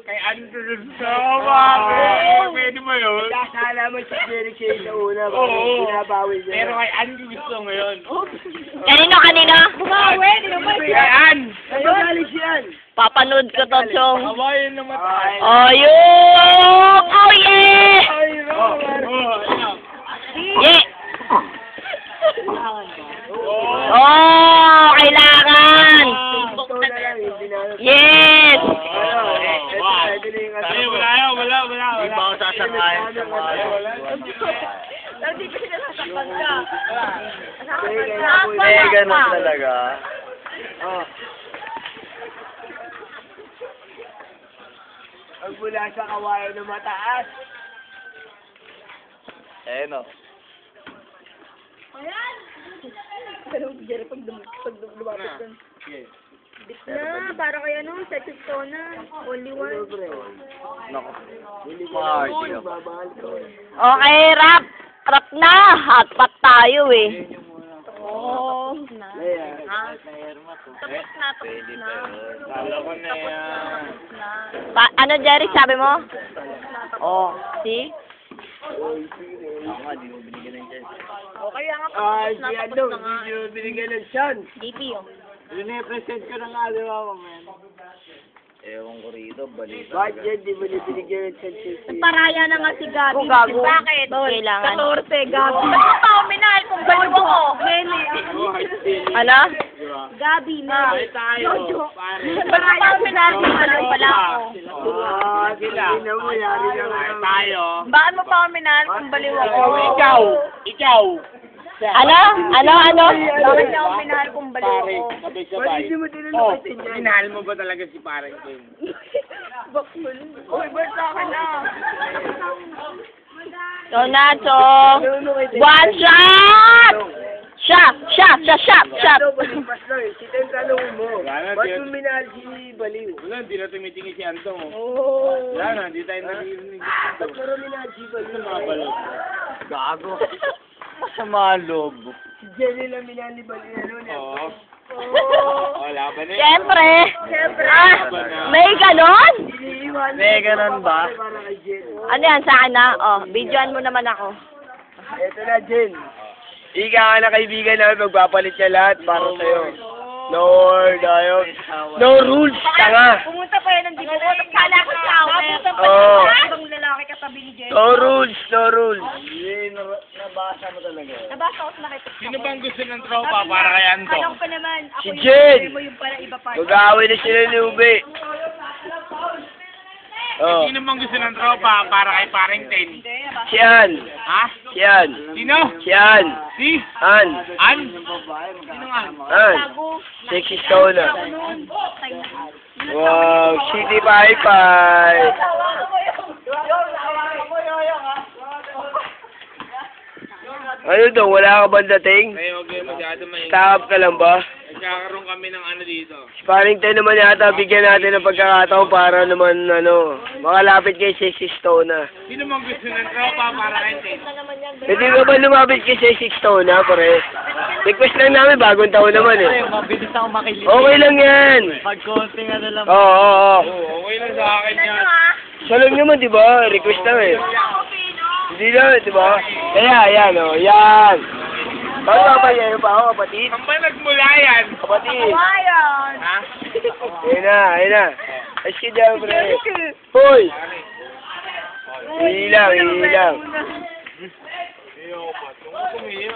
Kay Andrew Sama. Pwede mo yun? Kasala mo si Jerry Shea sa una. Oo. Binabawi niya. Pero kay Andrew gusto ngayon. Kanino? Bumawi, di naman Kay Ann. Magaling siyan. Papanood ko to, Chong. Kawayan na matay. Ayun! Oh, yeah! Ano? Yeah! Oh, kailangan! Ito na lang, hindi na. Yes! Wala. Di ba ako sasakayin sa mga Hindi pa sila sasaktan ka. Eh, ganun talaga. Oh. Ang mula sa kawayan na mataas. Eh, no. Pero Jerry, pag lumapit ka. Bit na, para kaya no, second to na. Only one. Nako. Marty ako. Babahal ko. Okay, rap! Rap na! Hot pot tayo eh. Oh. Tapos na. Kala ko na yan. Ano, Jerry, sabi mo? Oh, see? Ako nga, di mo binigyan ng chance. O kaya nga, Ay, si ano, hindi nyo binigyan ng chance. DP yun. Rine-present ko na nga, di ba, man? Ewan ko rito, balita. Bakit yan, di mo na binigyan ng chance si... Nagparaya na nga si Gabi. Kung gago. Bakit? Kailangan. 14, Gabi. Bakit pa minahal kung baliw ako? Nene. Ano? Gabi na. Tayo, Jojo. pare. Bakit pa minahal kung baliw pala ako? Ah, sila. Hindi na mo, yari na nga. Tayo. Bakit mo pa minahal kung baliw ako? Ikaw. Ano? Bakit niya ako minahal kung baliw Pare, ako? Bakit sabay-sabay. hindi mo tinulupasin yan? Minahal mo ba talaga si parang King? Bakul. Uy, ba't sa akin na? So, Nacho. One shot! Shot! Ano, balipas lang eh. Kita yung tanong mo. Wala, Ba't di- mo minahal si Baliw? Wala, hindi na tumitingin si Anto mo. Oh. Wala na, hindi tayo naririnig. Ba't mo rin minahal si Baliw? Mga balot. Gago. Masama ang loob. Si Jenny lang minahal ni Baliw. Ano niya? Oo. Oh. Wala ba na yun? Siyempre. Siyempre. May ganon? Iniiwan May ganun ba? para kay Jen. Ano yan, sa akin na? Oh, videoan mo naman ako. Ito na, Jen. Ika ka na kaibigan namin, magpapalit niya lahat para sa'yo. Lord, ayaw. No rules, tanga. Pumunta pa yan ng dito. Kala ko sa akin. Oo. Ibang lalaki katabi ni Jen. No rules, no rules. Nabasa mo talaga. Nabasa ko sa nakita. Sino bang gusto ng tropa para kay Anto? Alam ko naman. Ako Si yung Jen. mo yung para iba pa. Mag-aaway na sila ni Ube. Oh, Sino bang gusto ng tropa para kay parang Ten? Hindi, nabasa. siyan. Ha? Siyan. Sino? Siyan. Si? An. An? Sino nga? An. Bago. Sexy Stona. Ako noon. Wow, City Pi-Pi. Ano daw, wala ka ba dating? Ngayon, huwag kayo masyado maingay. Stop ka lang ba? Nagkakaroon kami ng ano dito. Sparrington naman yata, bigyan natin ng pagkakataon para naman, makalapit kay Sexy Stona. Sino bang gusto ng tropa para kay Ten? Hindi ka ba lumapit kay Sexy Stona, pare? Request lang namin, bagong taon naman eh. Mabilis ako makilig. Okay lang yan. Pag konting ano lang. Oo. Oo, okay lang sa akin yan. Siya lang naman, di ba? Request lang eh. Hindi lang, di ba? Kaya, yan, yan. Paano ba yan? Pa ako, kapatid? Ang ba nagmula yan? Kapatid. Ayan. Ha? Ayun na. Ayos ka dyan, pre. Hoy! Hilang. Ayoko pa. Tungkol kumiyo.